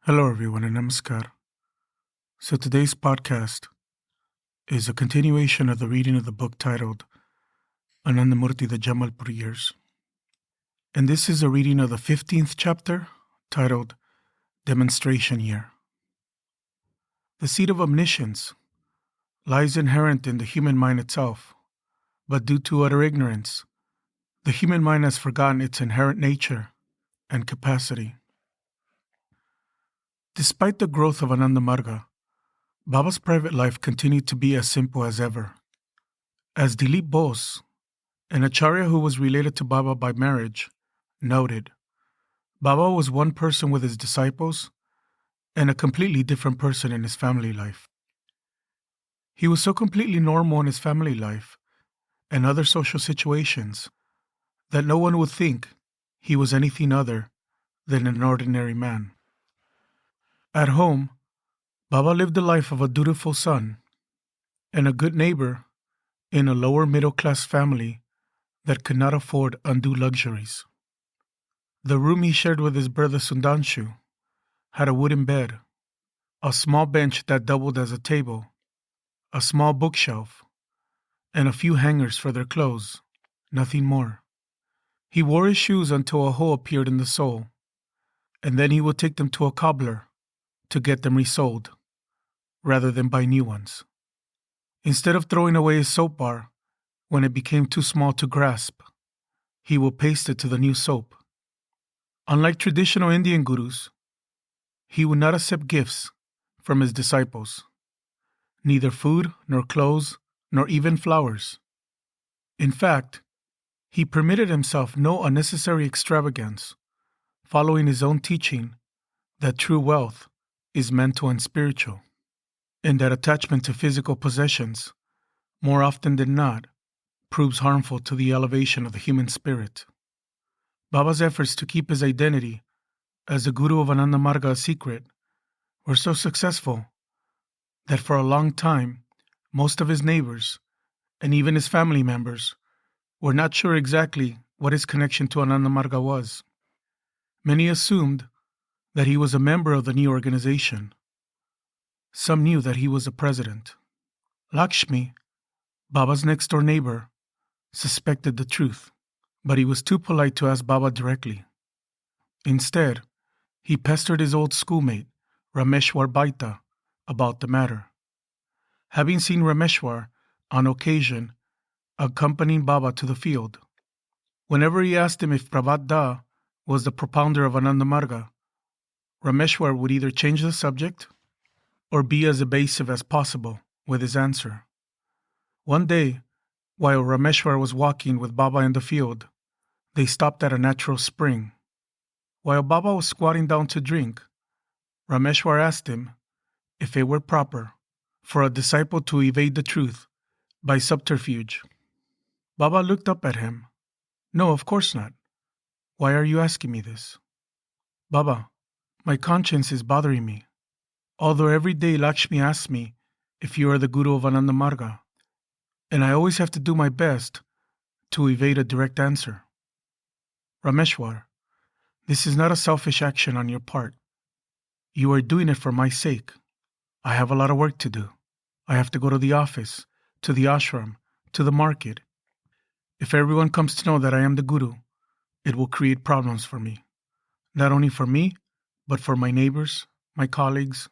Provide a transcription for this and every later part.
Hello, everyone, and namaskar. So, today's podcast is a continuation of the reading of the book titled Anandamurti, the Jamalpur Years. And this is a reading of the 15th chapter titled Demonstration Year. The seed of omniscience lies inherent in the human mind itself, but due to utter ignorance, the human mind has forgotten its inherent nature and capacity. Despite the growth of Anandamarga, Baba's private life continued to be as simple as ever. As Dilip Bose, an acharya who was related to Baba by marriage, noted, Baba was one person with his disciples and a completely different person in his family life. He was so completely normal in his family life and other social situations that no one would think he was anything other than an ordinary man. At home, Baba lived the life of a dutiful son and a good neighbor in a lower middle-class family that could not afford undue luxuries. The room he shared with his brother Sundanshu had a wooden bed, a small bench that doubled as a table, a small bookshelf, and a few hangers for their clothes, nothing more. He wore his shoes until a hole appeared in the sole, and then he would take them to a cobbler to get them resoled, rather than buy new ones. Instead of throwing away his soap bar when it became too small to grasp, he would paste it to the new soap. Unlike traditional Indian gurus, he would not accept gifts from his disciples, neither food, nor clothes, nor even flowers. In fact, he permitted himself no unnecessary extravagance, following his own teaching that true wealth is mental and spiritual, and that attachment to physical possessions, more often than not, proves harmful to the elevation of the human spirit. Baba's efforts to keep his identity as the guru of Anandamarga a secret were so successful that for a long time, most of his neighbors, and even his family members, were not sure exactly what his connection to Anandamarga was. Many assumed that he was a member of the new organization. Some knew that he was the president. Lakshmi, Baba's next-door neighbor, suspected the truth, but he was too polite to ask Baba directly. Instead, he pestered his old schoolmate, Rameshwar Baita, about the matter. Having seen Rameshwar, on occasion, accompanying Baba to the field, whenever he asked him if Pravat Da was the propounder of Anandamarga, Rameshwar would either change the subject or be as evasive as possible with his answer. One day, while Rameshwar was walking with Baba in the field, they stopped at a natural spring. While Baba was squatting down to drink, Rameshwar asked him if it were proper for a disciple to evade the truth by subterfuge. Baba looked up at him. No, of course not. Why are you asking me this? Baba, my conscience is bothering me. Although every day Lakshmi asks me if you are the guru of Anandamarga, and I always have to do my best to evade a direct answer. Rameshwar, this is not a selfish action on your part. You are doing it for my sake. I have a lot of work to do. I have to go to the office, to the ashram, to the market. If everyone comes to know that I am the guru, it will create problems for me. Not only for me, but for my neighbors, my colleagues,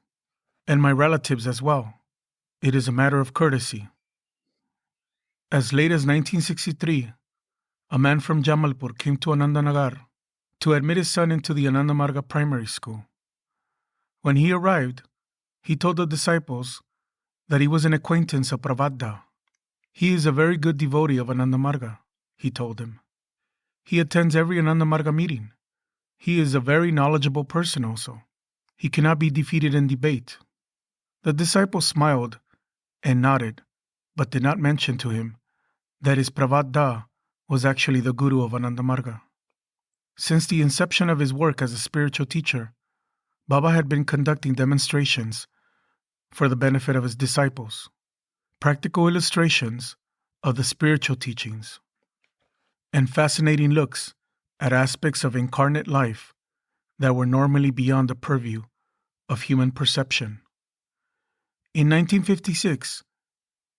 and my relatives as well. It is a matter of courtesy. As late as 1963, a man from Jamalpur came to Anandanagar to admit his son into the Anandamarga primary school. When he arrived, he told the disciples that he was an acquaintance of Pravat Da. He is a very good devotee of Anandamarga, he told him. He attends every Anandamarga meeting. He is a very knowledgeable person also. He cannot be defeated in debate. The disciples smiled and nodded, but did not mention to him that his Pravat Da was actually the guru of Anandamarga. Since the inception of his work as a spiritual teacher, Baba had been conducting demonstrations for the benefit of his disciples, practical illustrations of the spiritual teachings, and fascinating looks at aspects of incarnate life that were normally beyond the purview of human perception. In 1956,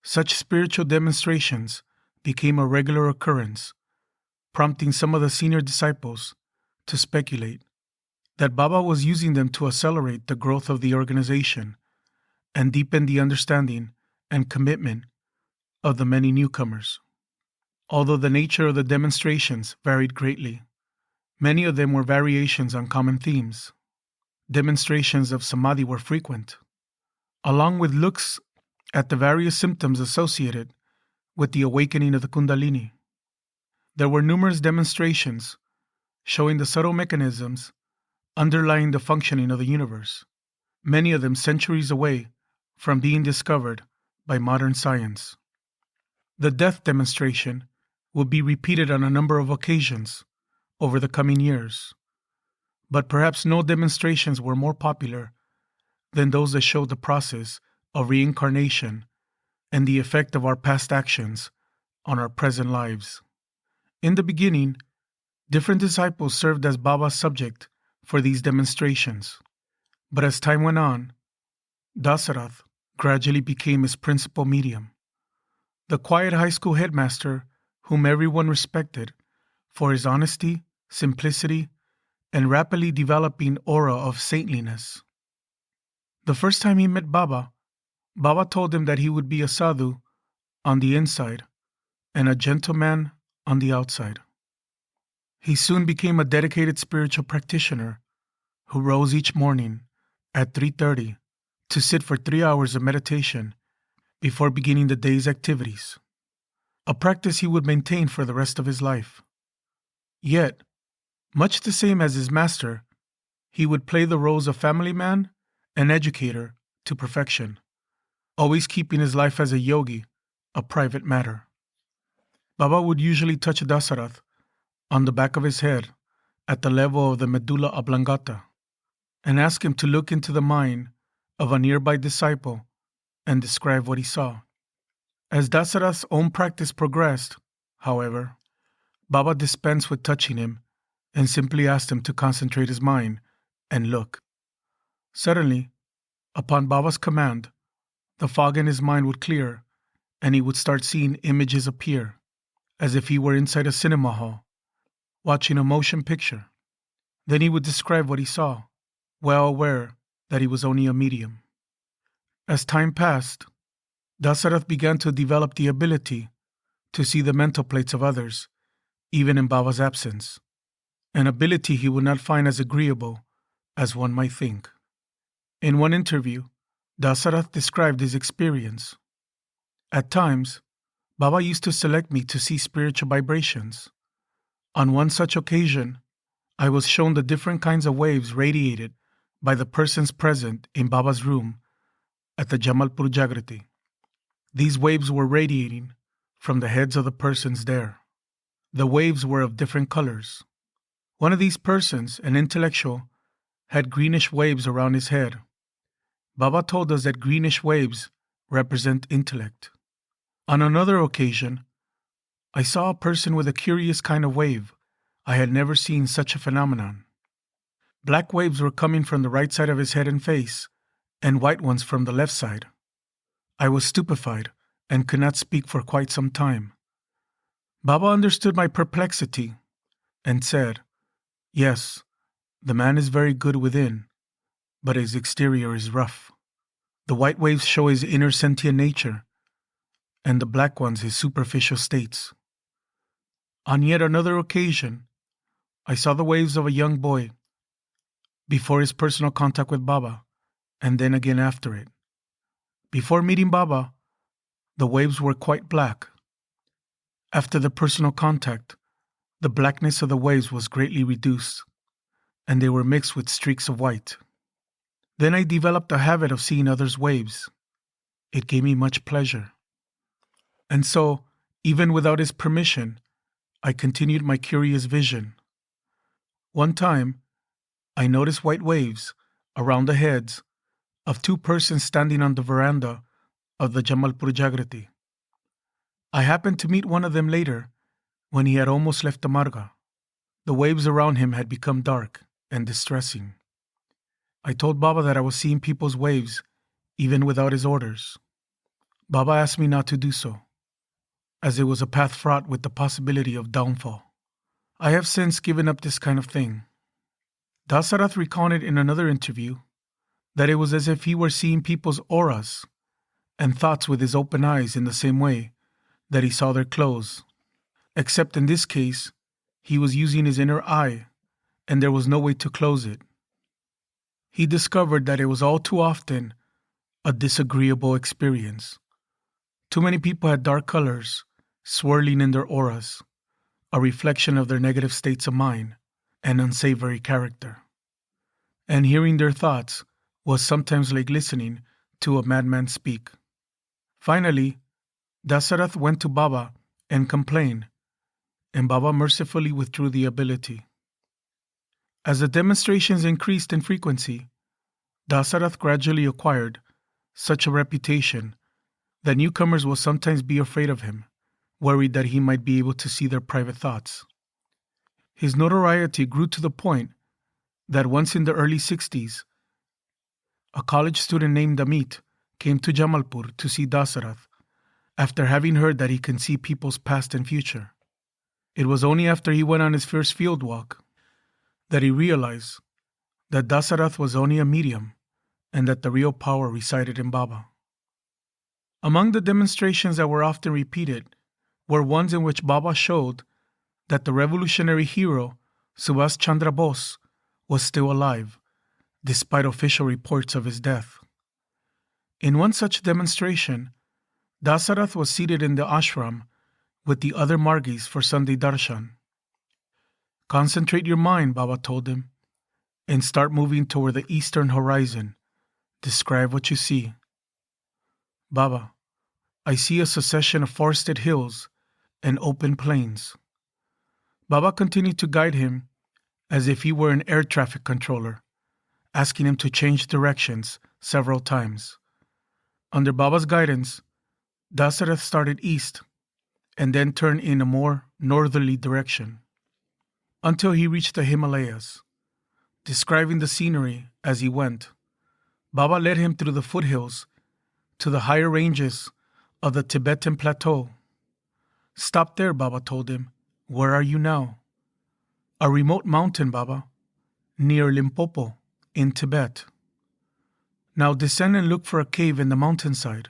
such spiritual demonstrations became a regular occurrence, prompting some of the senior disciples to speculate that Baba was using them to accelerate the growth of the organization and deepen the understanding and commitment of the many newcomers. Although the nature of the demonstrations varied greatly, many of them were variations on common themes. Demonstrations of samadhi were frequent, along with looks at the various symptoms associated with the awakening of the Kundalini. There were numerous demonstrations showing the subtle mechanisms underlying the functioning of the universe, many of them centuries away from being discovered by modern science. The death demonstration will be repeated on a number of occasions over the coming years, but perhaps no demonstrations were more popular than those that showed the process of reincarnation and the effect of our past actions on our present lives. In the beginning, different disciples served as Baba's subject for these demonstrations, but as time went on, Dasarath gradually became his principal medium. The quiet high school headmaster whom everyone respected for his honesty, simplicity, and rapidly developing aura of saintliness. The first time he met Baba, Baba told him that he would be a sadhu on the inside and a gentleman on the outside. He soon became a dedicated spiritual practitioner who rose each morning at 3:30 to sit for 3 hours of meditation before beginning the day's activities, a practice he would maintain for the rest of his life. Yet, much the same as his master, he would play the roles of family man and educator to perfection, always keeping his life as a yogi a private matter. Baba would usually touch Dasarath on the back of his head at the level of the medulla oblongata and ask him to look into the mind of a nearby disciple and describe what he saw. As Dasarath's own practice progressed, however, Baba dispensed with touching him and simply asked him to concentrate his mind and look. Suddenly, upon Baba's command, the fog in his mind would clear and he would start seeing images appear, as if he were inside a cinema hall, watching a motion picture. Then he would describe what he saw, well aware that he was only a medium. As time passed, Dasarath began to develop the ability to see the mental plates of others, even in Baba's absence, an ability he would not find as agreeable as one might think. In one interview, Dasarath described his experience. At times, Baba used to select me to see spiritual vibrations. On one such occasion, I was shown the different kinds of waves radiated by the persons present in Baba's room at the Jamalpur Jagrati. These waves were radiating from the heads of the persons there. The waves were of different colors. One of these persons, an intellectual, had greenish waves around his head. Baba told us that greenish waves represent intellect. On another occasion, I saw a person with a curious kind of wave. I had never seen such a phenomenon. Black waves were coming from the right side of his head and face, and white ones from the left side. I was stupefied and could not speak for quite some time. Baba understood my perplexity and said, "Yes, the man is very good within, but his exterior is rough. The white waves show his inner sentient nature, and the black ones his superficial states." On yet another occasion, I saw the waves of a young boy before his personal contact with Baba, and then again after it. Before meeting Baba, the waves were quite black. After the personal contact, the blackness of the waves was greatly reduced, and they were mixed with streaks of white. Then I developed a habit of seeing others' waves. It gave me much pleasure. And so, even without his permission, I continued my curious vision. One time, I noticed white waves around the heads of two persons standing on the veranda of the Jamalpur Jagrati. I happened to meet one of them later when he had almost left the marga. The waves around him had become dark and distressing. I told Baba that I was seeing people's waves, even without his orders. Baba asked me not to do so, as it was a path fraught with the possibility of downfall. I have since given up this kind of thing. Dasarath recounted in another interview that it was as if he were seeing people's auras and thoughts with his open eyes in the same way that he saw their clothes, except in this case, he was using his inner eye and there was no way to close it. He discovered that it was all too often a disagreeable experience. Too many people had dark colors swirling in their auras, a reflection of their negative states of mind and unsavory character. And hearing their thoughts was sometimes like listening to a madman speak. Finally, Dasarath went to Baba and complained, and Baba mercifully withdrew the ability. As the demonstrations increased in frequency, Dasarath gradually acquired such a reputation that newcomers will sometimes be afraid of him, worried that he might be able to see their private thoughts. His notoriety grew to the point that once in the early 60s, a college student named Amit came to Jamalpur to see Dasarath after having heard that he can see people's past and future. It was only after he went on his first field walk that he realized that Dasarath was only a medium and that the real power resided in Baba. Among the demonstrations that were often repeated were ones in which Baba showed that the revolutionary hero Subhash Chandra Bose was still alive, despite official reports of his death. In one such demonstration, Dasarath was seated in the ashram with the other Margis for Sunday darshan. Concentrate your mind, Baba told him, and start moving toward the eastern horizon. Describe what you see. Baba, I see a succession of forested hills and open plains. Baba continued to guide him as if he were an air traffic controller, asking him to change directions several times. Under Baba's guidance, Dasarath started east and then turned in a more northerly direction until he reached the Himalayas. Describing the scenery as he went, Baba led him through the foothills to the higher ranges of the Tibetan plateau. Stop there, Baba told him. Where are you now? A remote mountain, Baba, near Limpopo, in Tibet. Now descend and look for a cave in the mountainside.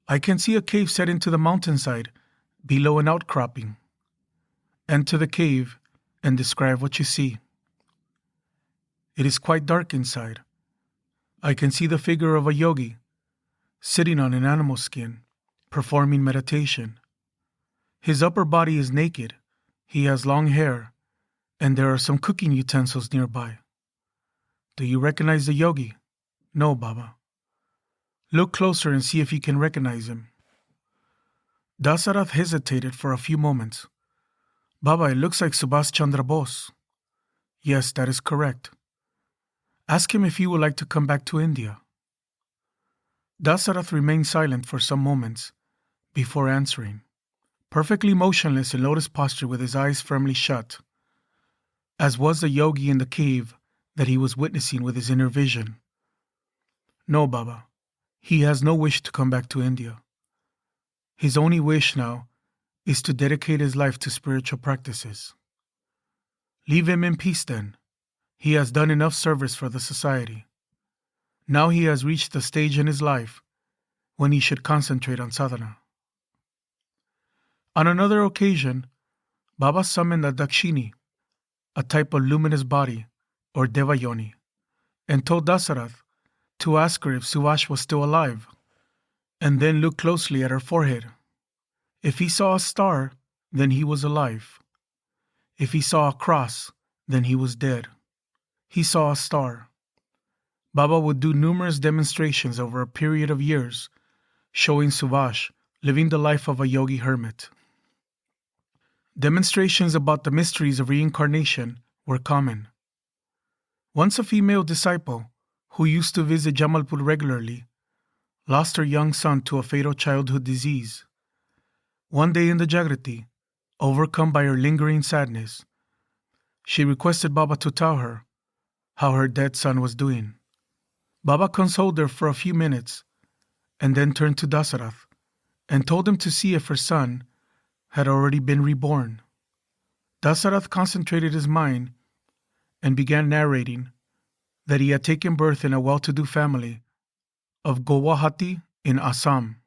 I can see a cave set into the mountainside below an outcropping. Enter the cave and describe what you see. It is quite dark inside. I can see the figure of a yogi sitting on an animal skin, performing meditation. His upper body is naked, he has long hair, and there are some cooking utensils nearby. Do you recognize the yogi? No, Baba. Look closer and see if you can recognize him. Dasarath hesitated for a few moments. Baba, it looks like Subhash Chandra Bose. Yes, that is correct. Ask him if he would like to come back to India. Dasarath remained silent for some moments before answering, perfectly motionless in lotus posture with his eyes firmly shut, as was the yogi in the cave that he was witnessing with his inner vision. No, Baba, he has no wish to come back to India. His only wish now is to dedicate his life to spiritual practices. Leave him in peace then. He has done enough service for the society. Now he has reached the stage in his life when he should concentrate on sadhana. On another occasion, Baba summoned a Dakshini, a type of luminous body, or Devayoni, and told Dasarath to ask her if Subhash was still alive, and then look closely at her forehead. If he saw a star, then he was alive. If he saw a cross, then he was dead. He saw a star. Baba would do numerous demonstrations over a period of years, showing Subhash living the life of a yogi hermit. Demonstrations about the mysteries of reincarnation were common. Once a female disciple, who used to visit Jamalpur regularly, lost her young son to a fatal childhood disease. One day in the Jagrati, overcome by her lingering sadness, she requested Baba to tell her how her dead son was doing. Baba consoled her for a few minutes and then turned to Dasarath and told him to see if her son had already been reborn. Dasarath concentrated his mind and began narrating that he had taken birth in a well-to-do family of Guwahati in Assam.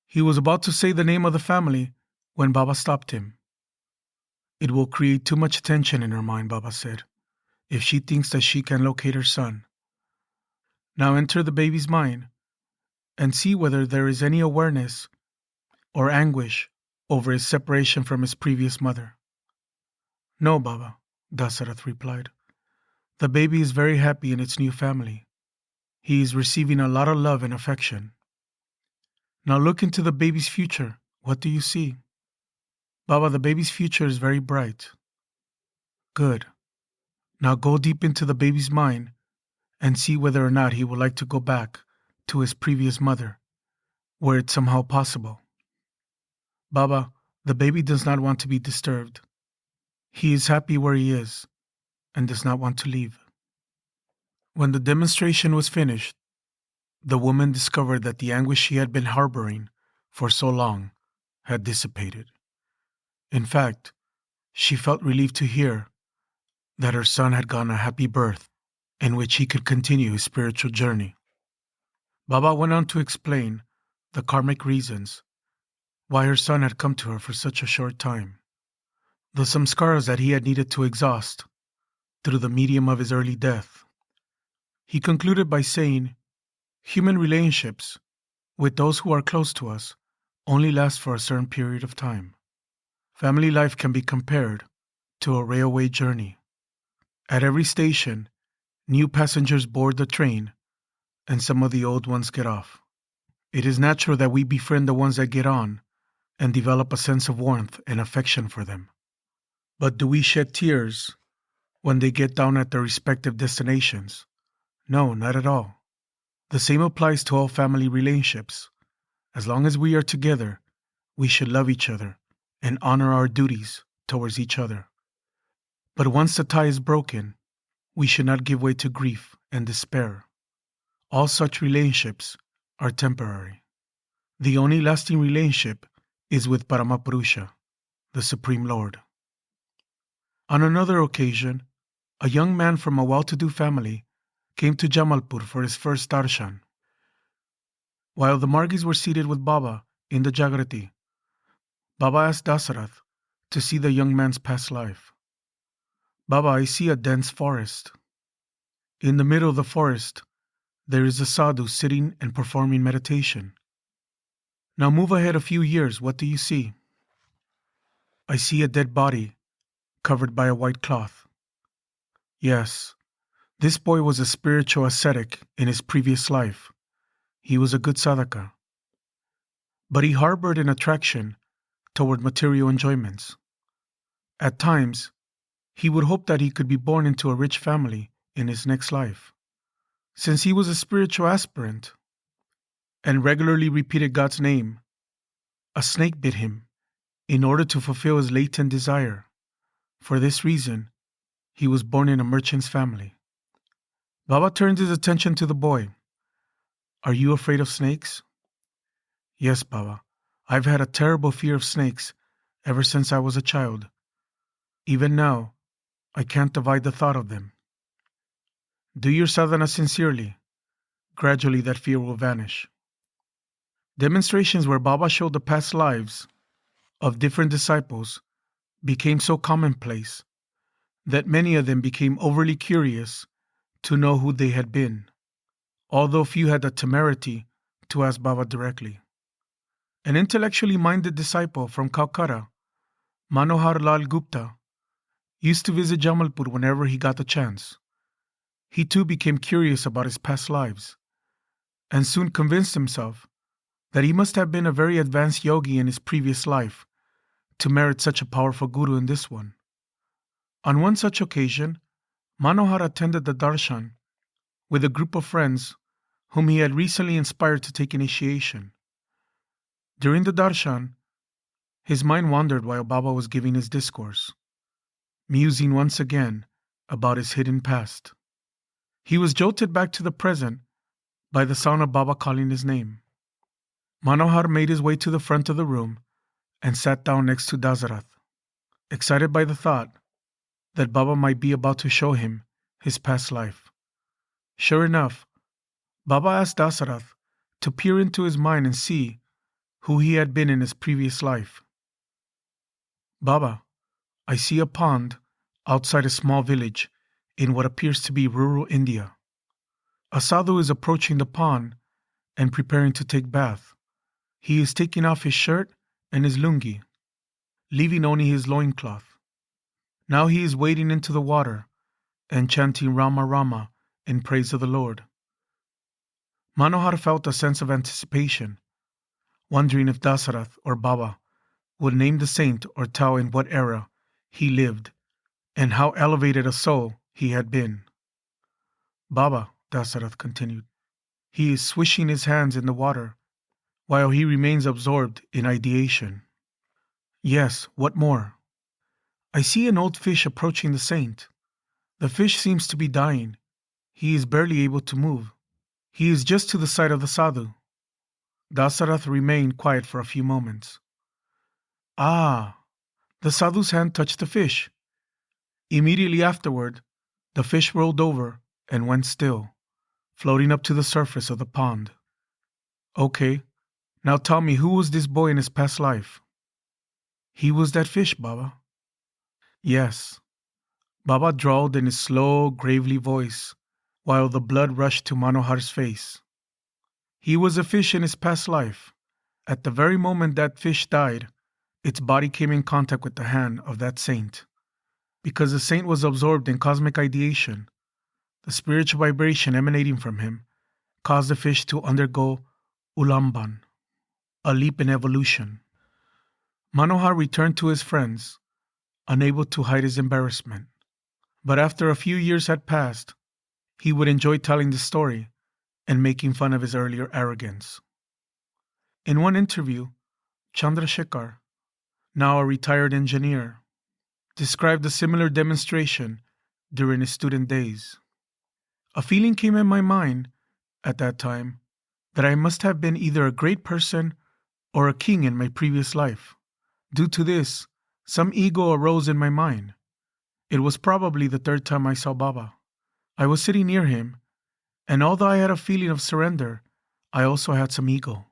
He was about to say the name of the family when Baba stopped him. "It will create too much tension in her mind," Baba said, "if she thinks that she can locate her son. Now enter the baby's mind and see whether there is any awareness or anguish over his separation from his previous mother." "No, Baba," Dasarath replied. "The baby is very happy in its new family. He is receiving a lot of love and affection." "Now look into the baby's future. What do you see?" "Baba, the baby's future is very bright." "Good. Now go deep into the baby's mind and see whether or not he would like to go back to his previous mother, were it somehow possible." "Baba, the baby does not want to be disturbed. He is happy where he is and does not want to leave." When the demonstration was finished, the woman discovered that the anguish she had been harboring for so long had dissipated. In fact, she felt relieved to hear that her son had gotten a happy birth in which he could continue his spiritual journey. Baba went on to explain the karmic reasons why her son had come to her for such a short time, the samskaras that he had needed to exhaust through the medium of his early death. He concluded by saying, "Human relationships with those who are close to us only last for a certain period of time. Family life can be compared to a railway journey. At every station, new passengers board the train and some of the old ones get off. It is natural that we befriend the ones that get on and develop a sense of warmth and affection for them. But do we shed tears when they get down at their respective destinations? No, not at all. The same applies to all family relationships. As long as we are together, we should love each other and honor our duties towards each other. But once the tie is broken, we should not give way to grief and despair. All such relationships are temporary. The only lasting relationship is with Paramapurusha, the Supreme Lord." On another occasion, a young man from a well-to-do family came to Jamalpur for his first darshan. While the Margis were seated with Baba in the Jagrati, Baba asked Dasarath to see the young man's past life. "Baba, I see a dense forest. In the middle of the forest, there is a sadhu sitting and performing meditation. Now move ahead a few years. What do you see?" "I see a dead body covered by a white cloth." "Yes, this boy was a spiritual ascetic in his previous life. He was a good sadhaka. But he harbored an attraction toward material enjoyments. At times, he would hope that he could be born into a rich family in his next life. Since he was a spiritual aspirant and regularly repeated God's name, a snake bit him in order to fulfill his latent desire. For this reason, he was born in a merchant's family." Baba turned his attention to the boy. "Are you afraid of snakes?" "Yes, Baba. I've had a terrible fear of snakes ever since I was a child. Even now, I can't divide the thought of them." "Do your sadhana sincerely. Gradually that fear will vanish." Demonstrations where Baba showed the past lives of different disciples became so commonplace that many of them became overly curious to know who they had been, although few had the temerity to ask Baba directly. An intellectually minded disciple from Calcutta, Manohar Lal Gupta, used to visit Jamalpur whenever he got the chance. He too became curious about his past lives, and soon convinced himself that he must have been a very advanced yogi in his previous life to merit such a powerful guru in this one. On one such occasion, Manohar attended the darshan with a group of friends whom he had recently inspired to take initiation. During the darshan, his mind wandered while Baba was giving his discourse, musing once again about his hidden past. He was jolted back to the present by the sound of Baba calling his name. Manohar made his way to the front of the room and sat down next to Dasarath, excited by the thought that Baba might be about to show him his past life. Sure enough, Baba asked Dasarath to peer into his mind and see who he had been in his previous life. Baba, I see a pond outside a small village in what appears to be rural India. A sadhu is approaching the pond and preparing to take bath. He is taking off his shirt and his lungi, leaving only his loincloth. Now he is wading into the water and chanting Rama Rama in praise of the Lord. Manohar felt a sense of anticipation, wondering if Dasarath or Baba would name the saint or tell in what era he lived and how elevated a soul he had been. Baba, Dasarath continued, he is swishing his hands in the water while he remains absorbed in ideation. Yes, what more? I see an old fish approaching the saint. The fish seems to be dying. He is barely able to move. He is just to the side of the sadhu. Dasarath remained quiet for a few moments. Ah, the sadhu's hand touched the fish. Immediately afterward, the fish rolled over and went still, floating up to the surface of the pond. Okay, now tell me, who was this boy in his past life? He was that fish, Baba. Yes, Baba drawled in his slow, gravely voice, while the blood rushed to Manohar's face. He was a fish in his past life. At the very moment that fish died, its body came in contact with the hand of that saint. Because the saint was absorbed in cosmic ideation, the spiritual vibration emanating from him caused the fish to undergo ulamban, a leap in evolution. Manohar returned to his friends, unable to hide his embarrassment. But after a few years had passed, he would enjoy telling the story and making fun of his earlier arrogance. In one interview, Chandrasekhar, now a retired engineer, described a similar demonstration during his student days. A feeling came in my mind at that time that I must have been either a great person or a king in my previous life. Due to this, some ego arose in my mind. It was probably the third time I saw Baba. I was sitting near him, and although I had a feeling of surrender, I also had some ego.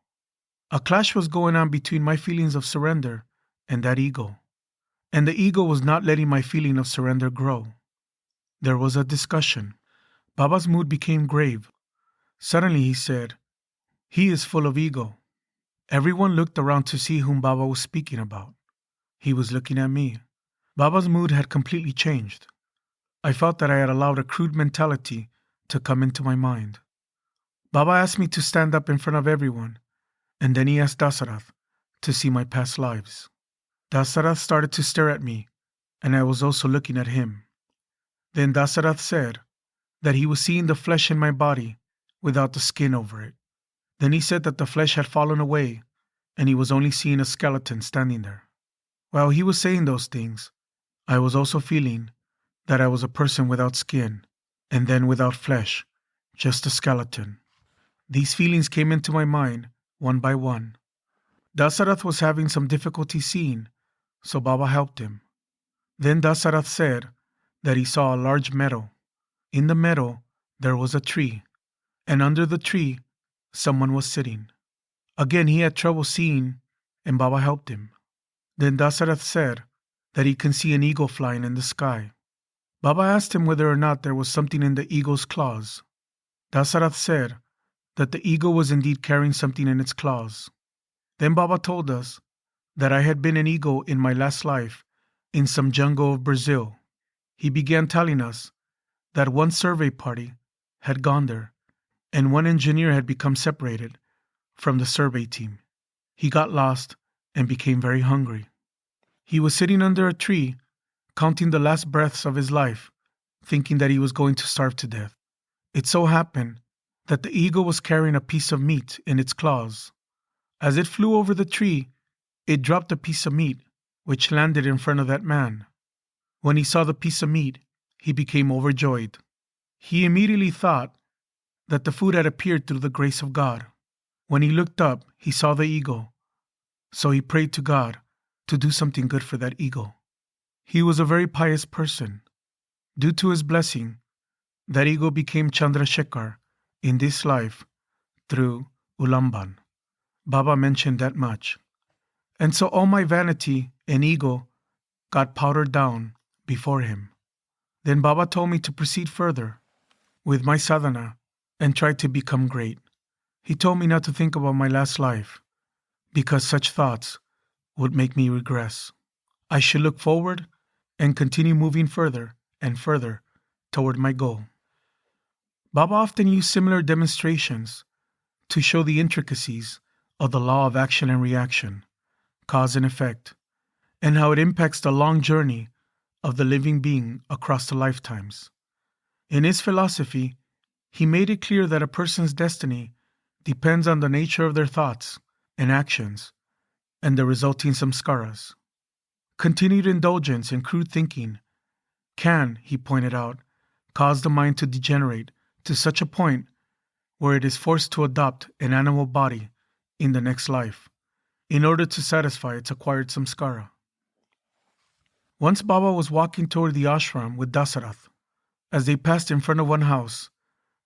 A clash was going on between my feelings of surrender and that ego, and the ego was not letting my feeling of surrender grow. There was a discussion. Baba's mood became grave. Suddenly he said, "He is full of ego." Everyone looked around to see whom Baba was speaking about. He was looking at me. Baba's mood had completely changed. I felt that I had allowed a crude mentality to come into my mind. Baba asked me to stand up in front of everyone, and then he asked Dasarath to see my past lives. Dasarath started to stare at me, and I was also looking at him. Then Dasarath said that he was seeing the flesh in my body without the skin over it. Then he said that the flesh had fallen away, and he was only seeing a skeleton standing there. While he was saying those things, I was also feeling that I was a person without skin, and then without flesh, just a skeleton. These feelings came into my mind one by one. Dasarath was having some difficulty seeing, so Baba helped him. Then Dasarath said that he saw a large meadow. In the meadow, there was a tree, and under the tree, someone was sitting. Again, he had trouble seeing, and Baba helped him. Then Dasarath said that he can see an eagle flying in the sky. Baba asked him whether or not there was something in the eagle's claws. Dasarath said that the eagle was indeed carrying something in its claws. Then Baba told us that I had been an eagle in my last life in some jungle of Brazil. He began telling us that one survey party had gone there, and one engineer had become separated from the survey team. He got lost and became very hungry. He was sitting under a tree, counting the last breaths of his life, thinking that he was going to starve to death. It so happened that the eagle was carrying a piece of meat in its claws. As it flew over the tree, it dropped a piece of meat, which landed in front of that man. When he saw the piece of meat, he became overjoyed. He immediately thought that the food had appeared through the grace of God. When he looked up, he saw the eagle, so he prayed to God to do something good for that eagle. He was a very pious person. Due to his blessing, that eagle became Chandrasekhar in this life through Ulamban. Baba mentioned that much. And so all my vanity and ego got powdered down before him. Then Baba told me to proceed further with my sadhana and try to become great. He told me not to think about my last life because such thoughts would make me regress. I should look forward and continue moving further and further toward my goal. Baba often used similar demonstrations to show the intricacies of the law of action and reaction, cause and effect, and how it impacts the long journey of the living being across the lifetimes. In his philosophy, he made it clear that a person's destiny depends on the nature of their thoughts and actions and the resulting samskaras. Continued indulgence in crude thinking can, he pointed out, cause the mind to degenerate to such a point where it is forced to adopt an animal body in the next life in order to satisfy its acquired samskara. Once Baba was walking toward the ashram with Dasarath. As they passed in front of one house,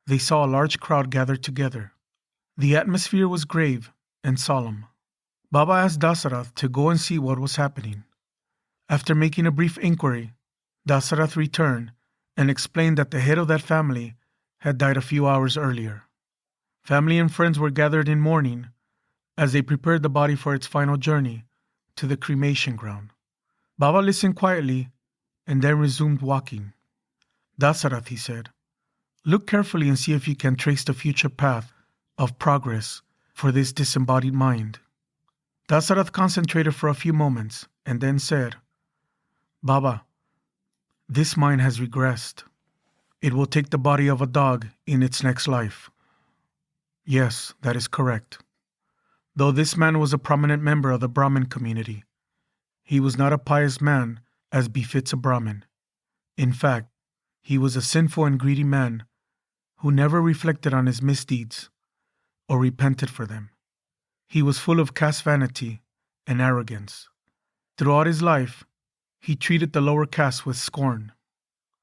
they saw a large crowd gathered together. The atmosphere was grave and solemn. Baba asked Dasarath to go and see what was happening. After making a brief inquiry, Dasarath returned and explained that the head of that family had died a few hours earlier. Family and friends were gathered in mourning as they prepared the body for its final journey to the cremation ground. Baba listened quietly and then resumed walking. Dasarath, he said, look carefully and see if you can trace the future path of progress for this disembodied mind. Dasarath concentrated for a few moments and then said, Baba, this mind has regressed. It will take the body of a dog in its next life. Yes, that is correct. Though this man was a prominent member of the Brahmin community, he was not a pious man as befits a Brahmin. In fact, he was a sinful and greedy man who never reflected on his misdeeds or repented for them. He was full of caste vanity and arrogance. Throughout his life, he treated the lower caste with scorn.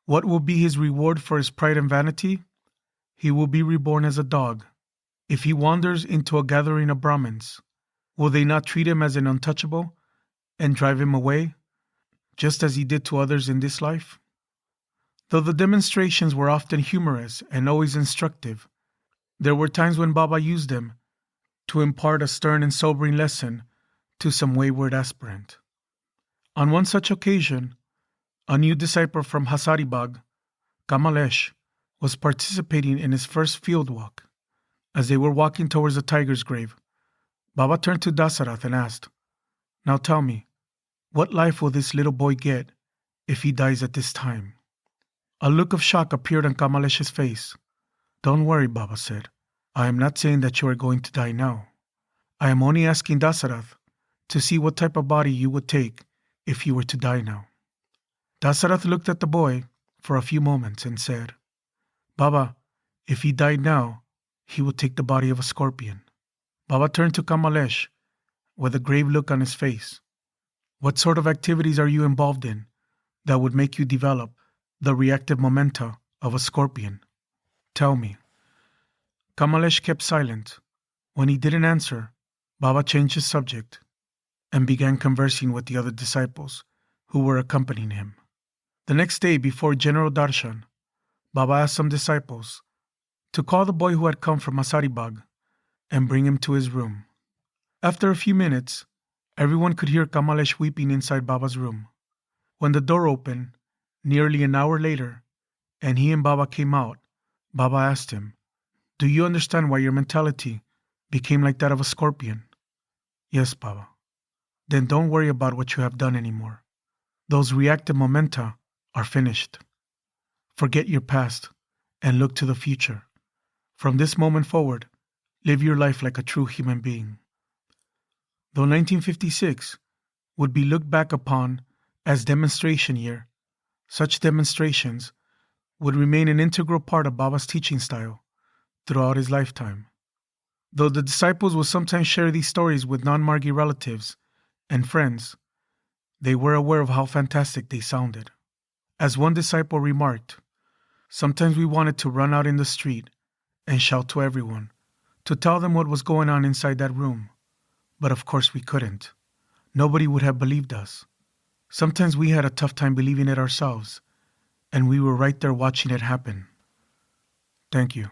What will be his reward for his pride and vanity? He will be reborn as a dog. If he wanders into a gathering of Brahmins, will they not treat him as an untouchable and drive him away, just as he did to others in this life? Though the demonstrations were often humorous and always instructive, there were times when Baba used them to impart a stern and sobering lesson to some wayward aspirant. On one such occasion, a new disciple from Hazaribagh, Kamalesh, was participating in his first field walk. As they were walking towards the tiger's grave, Baba turned to Dasarath and asked, Now tell me, what life will this little boy get if he dies at this time? A look of shock appeared on Kamalesh's face. Don't worry, Baba said. I am not saying that you are going to die now. I am only asking Dasarath to see what type of body you would take if you were to die now. Dasarath looked at the boy for a few moments and said, Baba, if he died now, he would take the body of a scorpion. Baba turned to Kamalesh with a grave look on his face. What sort of activities are you involved in that would make you develop the reactive momenta of a scorpion? Tell me. Kamalesh kept silent. When he didn't answer, Baba changed his subject and began conversing with the other disciples who were accompanying him. The next day, before General Darshan, Baba asked some disciples to call the boy who had come from Hazaribagh and bring him to his room. After a few minutes, everyone could hear Kamalesh weeping inside Baba's room. When the door opened, nearly an hour later, and he and Baba came out, Baba asked him, Do you understand why your mentality became like that of a scorpion? Yes, Baba. Then don't worry about what you have done anymore. Those reactive momenta are finished. Forget your past and look to the future. From this moment forward, live your life like a true human being. Though 1956 would be looked back upon as demonstration year, such demonstrations would remain an integral part of Baba's teaching style throughout his lifetime. Though the disciples would sometimes share these stories with non-Margi relatives and friends, they were aware of how fantastic they sounded. As one disciple remarked, sometimes we wanted to run out in the street and shout to everyone, to tell them what was going on inside that room. But of course we couldn't. Nobody would have believed us. Sometimes we had a tough time believing it ourselves, and we were right there watching it happen. Thank you.